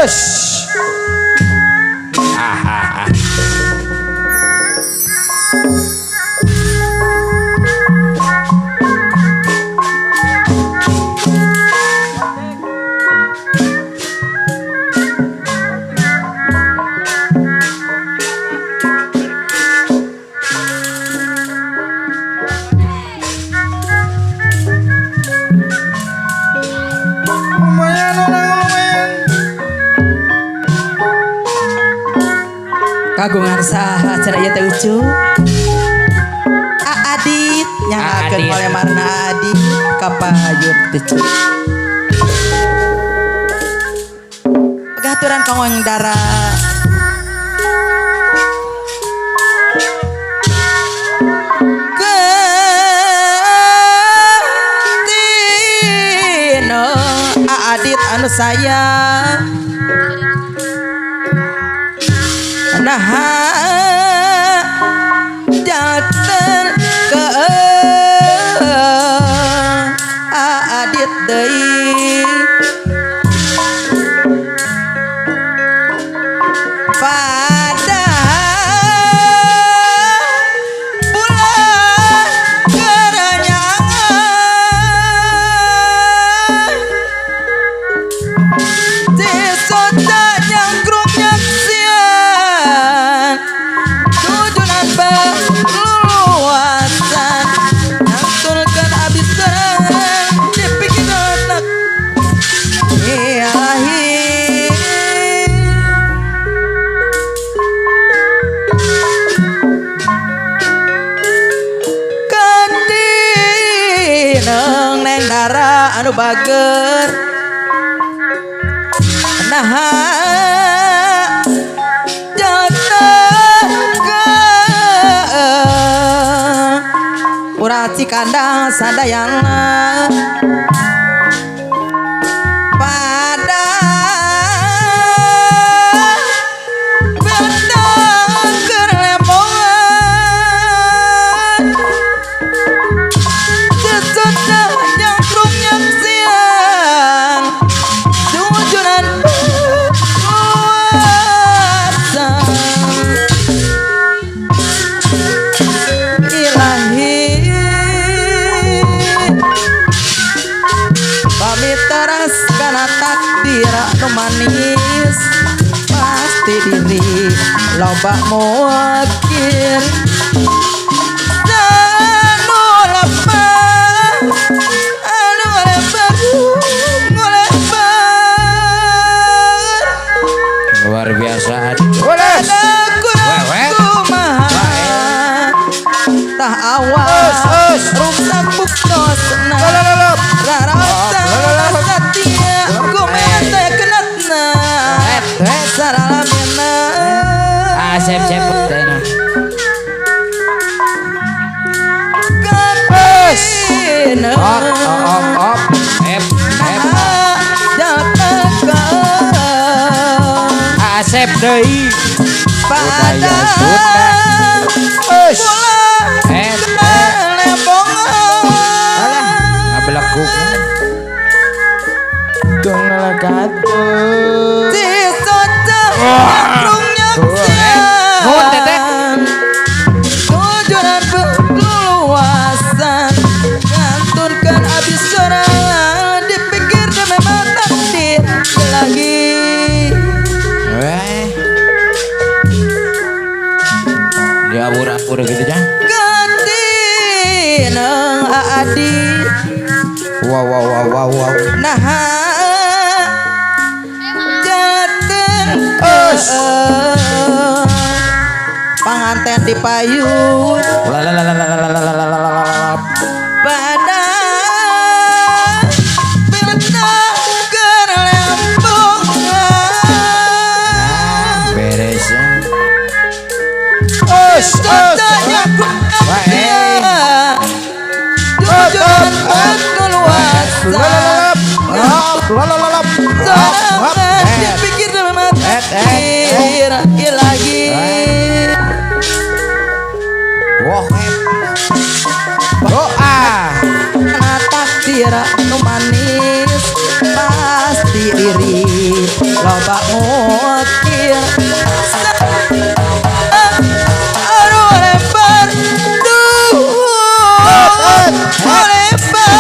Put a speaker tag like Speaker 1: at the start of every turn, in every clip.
Speaker 1: Ush. Lumayan orang lumayan.
Speaker 2: Kagungan saha cenah ieu teh ucu. Adit nyangakeun
Speaker 1: Adit.
Speaker 2: palemarna Adit kapayun teh cu. Gaturan kongong dara. Tino Adit anu sayang. Nah jatuh ke Adit deui pada bulan kerenyangan sisota nyangkrung nyaksian tujuan berluasan nangtulkan abis serangan dipikir otak ilahi kadineng neng dara anu bager nah jatuh ke urang Cikandang sadayana pada bentang kerembongan sesudah nyangkrung nyaksian tujuan berkuasa ilahi pamit teras kana takdir anu manis pasti diri loba mewakil anu lepas anu lebar
Speaker 1: Luar biasa. Ules. Wewe.
Speaker 2: tah awas rusak buktos
Speaker 1: Lalap.
Speaker 2: rarasa satia gumena kenatna saralamina
Speaker 1: Asep tena.
Speaker 2: kapina
Speaker 1: Op.
Speaker 2: jataka
Speaker 1: Asep deui.
Speaker 2: pada
Speaker 1: Budaya Sunda. Ush. Alah, ngabelekuk. Dong ngalakatu. Nuhun, Teteh.
Speaker 2: tujuan berluasan nganturkan abis sorangan dipikir dan memang takdir lagi
Speaker 1: Weh. Diabur-abur gitu dah.
Speaker 2: kadineng Adit
Speaker 1: Wow.
Speaker 2: nah jatuh panganten di payun
Speaker 1: Lalalalalalalalalalalalala.
Speaker 2: pada bentang kerembongan
Speaker 1: Beres.
Speaker 2: Tanya tujuan berkeluasan loba ngukir aduh lebar duh lebar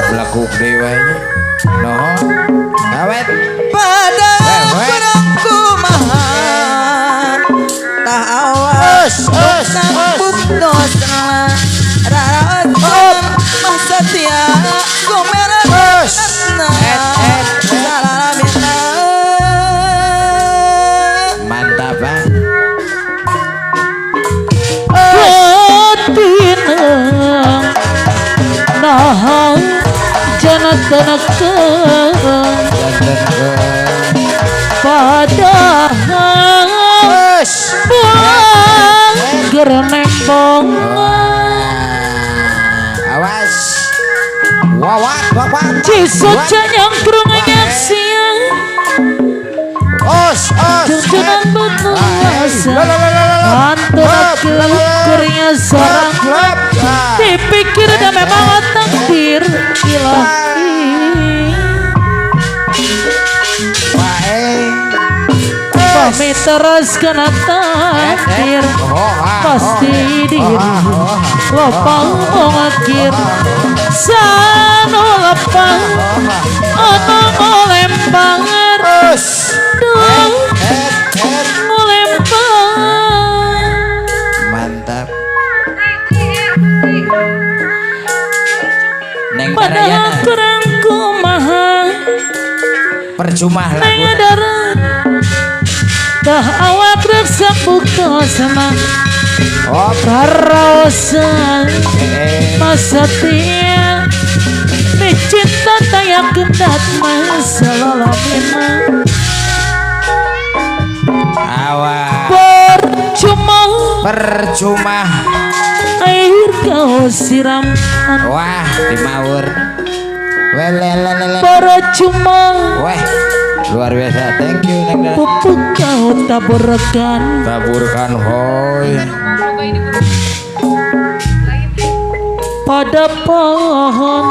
Speaker 1: Belakuk dewanya. No. Awet.
Speaker 2: pada kurang kumaha tak awas nampuk dosa rarasan masa tia gomelan salamina
Speaker 1: Mantap, Pak.
Speaker 3: Katina nah janatan ke
Speaker 1: Jantan ke.
Speaker 3: padahal buang gerenembong
Speaker 1: Awas. Wawat, wawat.
Speaker 3: cisoca nyangkrungnya siang jangan betul asa antara kurnya seorang dipikir dan memang takdir ilahi kami terus kena takdir pasti diri lopang akhir sanu lepang ono lempang dong lempang
Speaker 1: Mantap. Neng
Speaker 3: padahal
Speaker 1: Parayana.
Speaker 3: kurang kumaha
Speaker 1: Percuma
Speaker 3: neng
Speaker 1: lagu.
Speaker 3: darah dah awak reksa buka sama
Speaker 1: Oh,
Speaker 3: karosan masa tia dicinta tayak gendat masalah lamina
Speaker 1: awas.
Speaker 3: percuma
Speaker 1: Percuma.
Speaker 3: air kau siram
Speaker 1: Wah, dimaur. Welelelele.
Speaker 3: percuma
Speaker 1: Weh, luar biasa. Thank you, Neng Dara.
Speaker 3: pupuk kau taburkan
Speaker 1: Taburkan hoy.
Speaker 3: pada pohon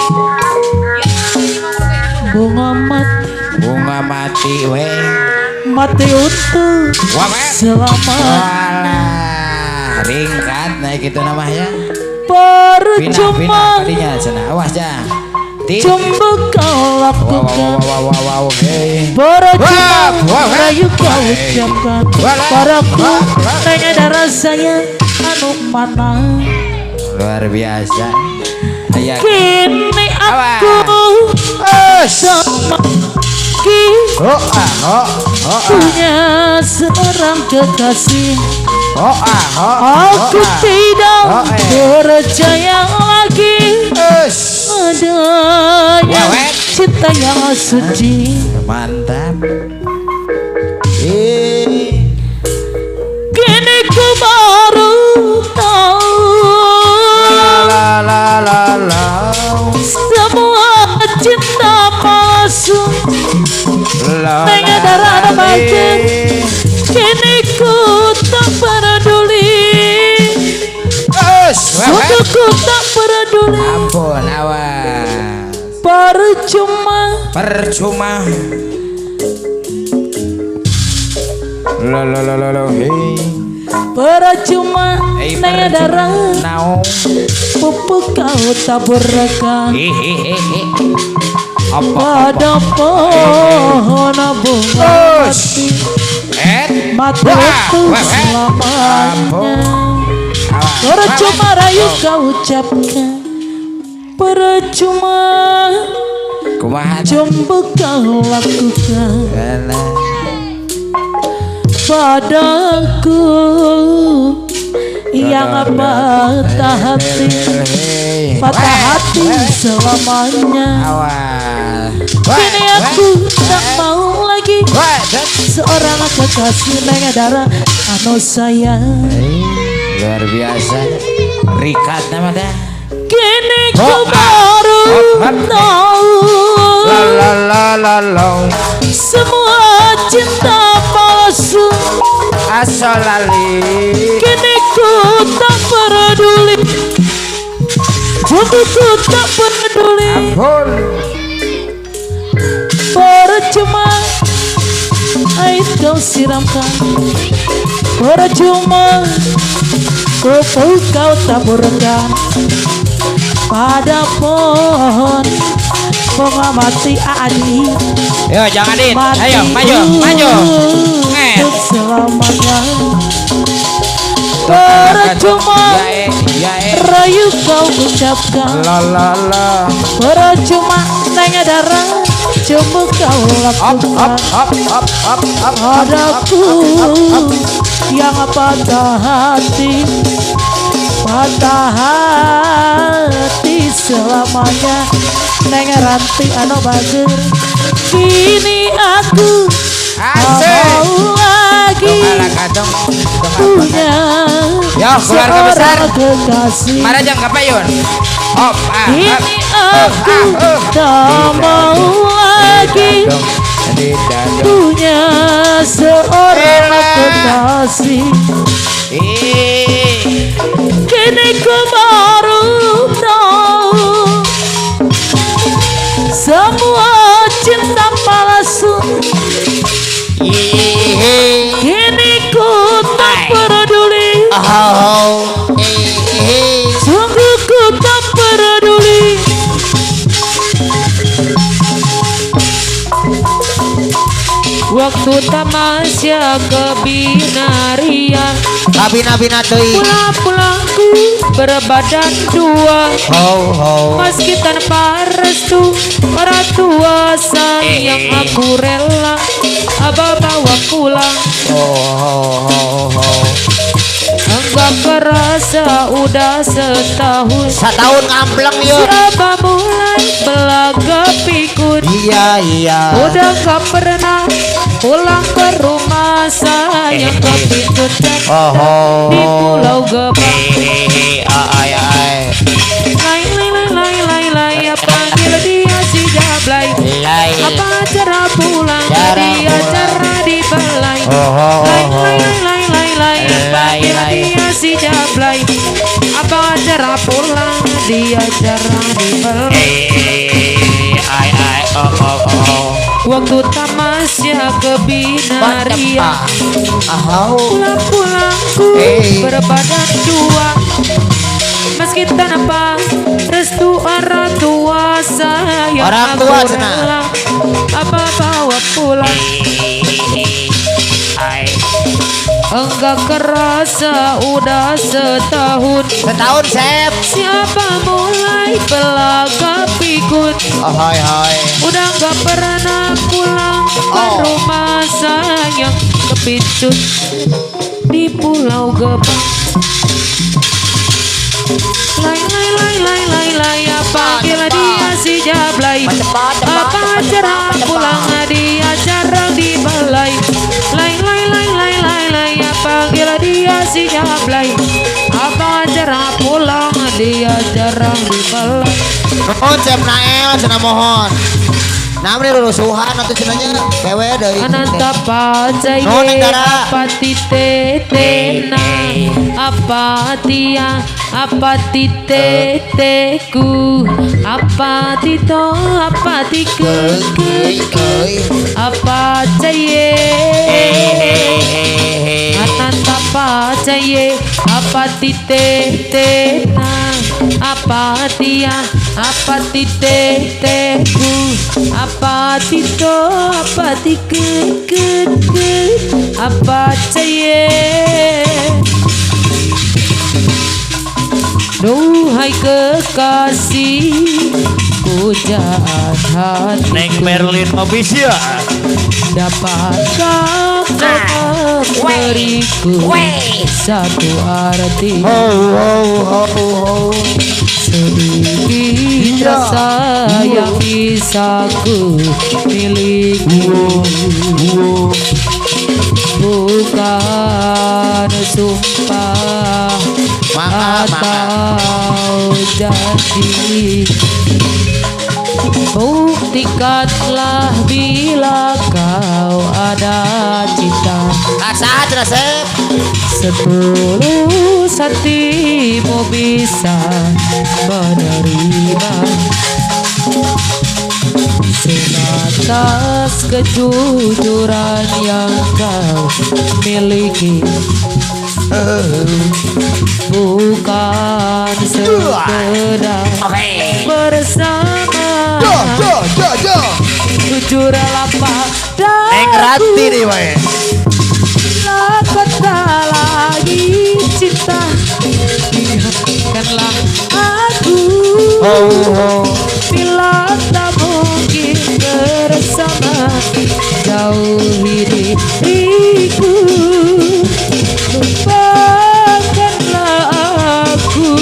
Speaker 3: bunga mati
Speaker 1: Bunga mati, weh.
Speaker 3: mati utuh
Speaker 1: Wah, weh.
Speaker 3: selamat
Speaker 1: Walah, ringkat naik itu namanya.
Speaker 3: percuma
Speaker 1: Tadinya sana. Awas ya.
Speaker 3: cuma kau lakukan
Speaker 1: Wow, hey.
Speaker 3: percuma
Speaker 1: Wah, wah.
Speaker 3: rayu kau ucapkan
Speaker 1: Wah.
Speaker 3: padaku
Speaker 1: Wah.
Speaker 3: tanya ada rasanya anu mana
Speaker 1: Luar biasa. Ayak.
Speaker 3: kini aku sama punya seorang kekasih aku tidak percaya lagi adanya
Speaker 1: Wawet.
Speaker 3: cinta yang suci
Speaker 1: Mantap.
Speaker 3: kini ku baru tahu
Speaker 1: La.
Speaker 3: semua cinta palsu tanya darah batin kini ku tak peduli untukku tak peduli
Speaker 1: Ampun, awas.
Speaker 3: percuma
Speaker 1: Lo, hey.
Speaker 3: percuma tanya darah
Speaker 1: Naung.
Speaker 3: pupuk kau taburkan
Speaker 1: Hehehe. Apa?
Speaker 3: pada pohon bunga mati mati itu selamanya percuma rayu kau ucapkan percuma
Speaker 1: Kumaha?
Speaker 3: coba kau lakukan
Speaker 1: Alah.
Speaker 3: padaku yang patah hati selamanya
Speaker 1: Awas.
Speaker 3: kini aku tak mau lagi seorang kekasih mengadara anu sayang
Speaker 1: Luar biasa. Rikat nama dah.
Speaker 3: kini ku baru tahu semua cinta palsu
Speaker 1: Asal lali.
Speaker 3: kini ku tak peduli ku tak peduli
Speaker 1: Ampun.
Speaker 3: siramkan, percuma kau taburkan pada pohon mengamati adi.
Speaker 1: Yo jangan Dit. Ayo maju.
Speaker 3: Untuk selamanya. Percuma rayu kau ucapkan, percuma nanya darah coba kau lakukan padaku yang patah hati selamanya. Neng ranti anu bager kini aku mau lagi punya
Speaker 1: keluarga besar.
Speaker 3: kekasih.
Speaker 1: Mana jang kapayun?
Speaker 3: Kini aku tak mau lagi punya seorang kekasih. Kini ku baru tahu semua cinta palsu. Kini ku tak peduli, sungguh ku tak peduli. Waktu tamasya kebinarian,
Speaker 2: Bina teuing.
Speaker 3: pulang-pulangku berbadan dua, meski tanpa restu orang tua sayang aku rela abah bawa pulang. Enggak kerasa udah setahun
Speaker 2: Ngambleng yuk.
Speaker 3: siapa mulai belaga pikun.
Speaker 2: Iya.
Speaker 3: Udah gak pernah pulang ke rumah sayang kepincut di Pulau Gebang. Lai panggil dia si Jablay, apa acara pulang dia acara di balai. Lai panggil dia si Jablay, apa acara pulang dia acara di balai. Waktu tamasya kebinarian, pulang-pulangku berbadan dua, meski tanpa restu orang tua sayang
Speaker 2: Orang
Speaker 3: aku
Speaker 2: tua,
Speaker 3: rela apa bawa pulang. Enggak kerasa udah setahun
Speaker 2: Sep.
Speaker 3: siapa mulai belaga pikun. Udah gak pernah pulang ke rumah sayang kepincut di Pulau Gebang. Lai panggil dia si Jablay, apa acara pulang dia jarang di balai. Lai panggil dia si Jablay, apa acara pulang dia jarang di balai.
Speaker 2: Mohon Cep Nael cenah mohon. Namanya rusuhan atau cenanya kewe dari
Speaker 3: Ananta pacaye
Speaker 2: No, negara.
Speaker 3: apa titetena apa tia apa titeteku apa tito apa tike apa caye Ananta pacaye apa titetena apa tia apa titeteku apa tito apa tike apa caye. Duhai kekasih pujaan hatiku,
Speaker 4: Neng Merlin Mobisia.
Speaker 3: dapatkah kau memberiku satu arti sedikit rasa yang bisa ku miliki, bukan sumpah atau janji. Buktikanlah bila kau ada cinta setulus hatimu bisa menerima sunat atas kejujuran yang kau miliki, bukan sekedar bersama. Jujur lapar
Speaker 2: Neng Ranti nih wae.
Speaker 3: bila kata lagi cinta, biarkanlah aku. Bila tak mungkin bersama, jauhi diriku, lupakanlah aku.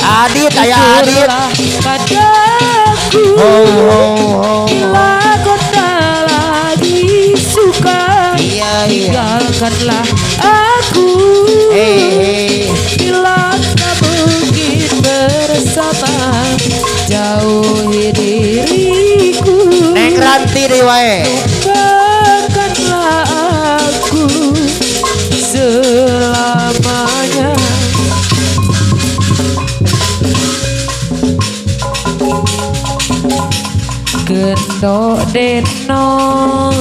Speaker 2: Adit, ayah Adit.
Speaker 3: Padaku, bila kau tak lagi suka, tinggalkanlah aku. Bila tak mungkin bersama, jauhi diriku,
Speaker 2: Neng Ranti nih wae.
Speaker 3: lupakanlah aku selamanya. Gendok deno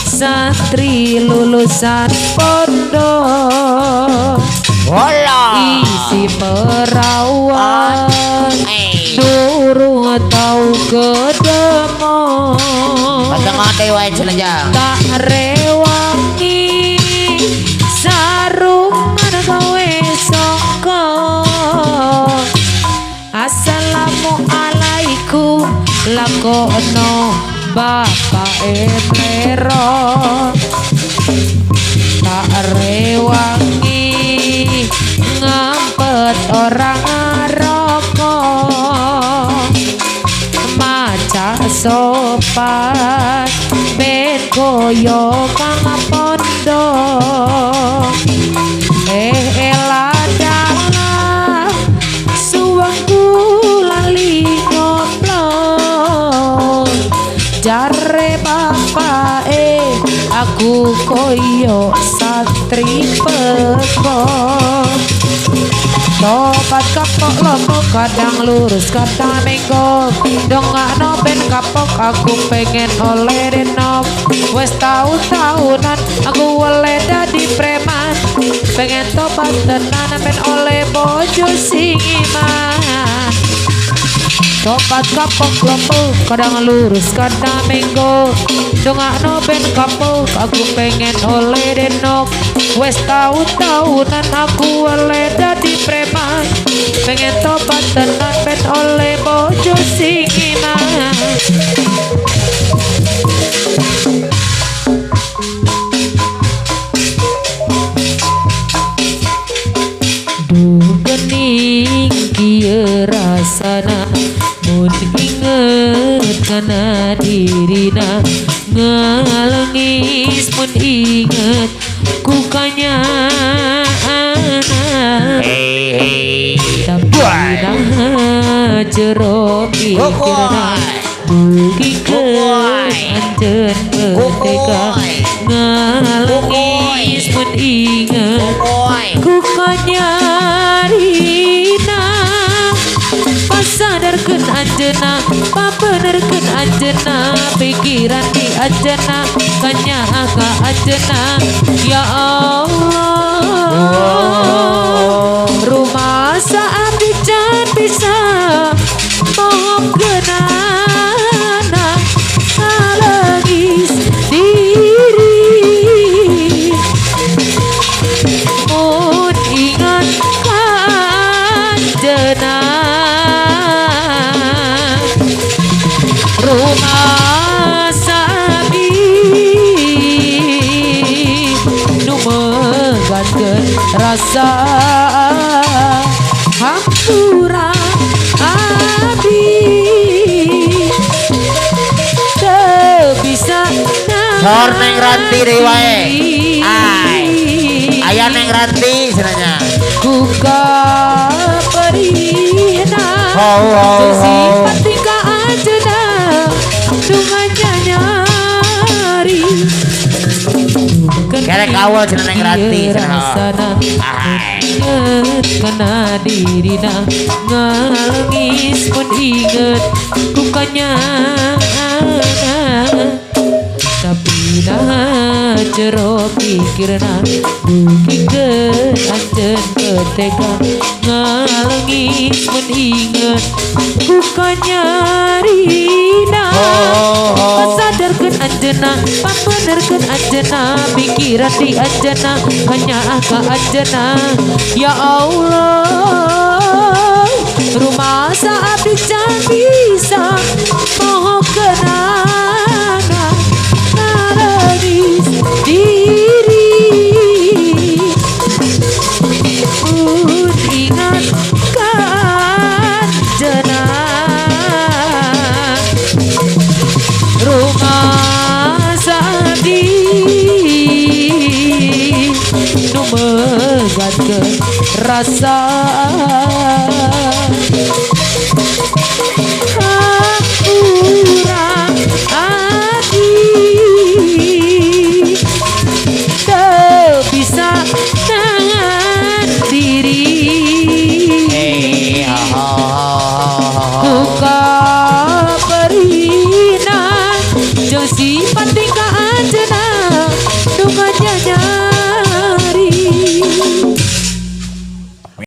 Speaker 3: santri lulusan pondok, isi perawan durung tau kedemo,
Speaker 2: Pasang ade wae cenah.
Speaker 3: tak rewangi sarung mana gawe songko. Assalamualaikum lakono bapak plero, tak rewangi ngampet orang rokok, maca sopan ben koyo kang pondok. Eladala suwangku lali ngoplong, jare bapak aku koyo santri pekong. Tobat kapok lombok kadang lurus kadang menggok, dongakno ben kapok aku pengen oleh denom. Wes tahu-tahunan aku oleh dadi preman, pengen tobat tenan ben oleh bojo sing iman. Tobat kapok lombok kadang lurus kadang menggok, dongakno ben kapok aku pengen oleh denom. Wes tahu-tahunan aku oleh dadi preman, pengen tobat tenan ben oleh bojo sing iman. Gening kieu rasana mun inget kana dirina, ngalengis mun inget ku kanyana. Tapi nah jero pikirna mugi anjeun merdeka, ngalengis mun inget ku kanyarina. Pasadarkeun anjeunna, pabenerkeun anjeunna, pikiran di anjeunna, kanyaha ka anjeunna. Ya Allah, rumasa abdi can bisa mohongkeunana, ngalengis diri mun ingat kanjeunna. Rumah sabi nu megankeun rasa hampura abdi, teu bisa
Speaker 2: Sor Neng Ranti deh wae. Ayah Neng Ranti cenanya.
Speaker 3: kuka perihna sifat tingkah anjeunna dungan nyari.
Speaker 2: Kerek awal cenah neng Ranti cenah.
Speaker 3: rasana
Speaker 2: Ahai.
Speaker 3: inget kena dirina ngalengis pun inget kukanya tapi nah jero pikirna dukikeun anjeun keteka ngalengis pun inget kukanya rina sadarkeun anjeunna pabenerkeun anjeunna pikiran di anjeunna hanya ka anjeunna ya Allah rumah abdi can bisa moho kenangan nangis diri pun ingat kan jenang rumah abdi nu megatkeun rasa kurang hati teu bisa nahan diri bukan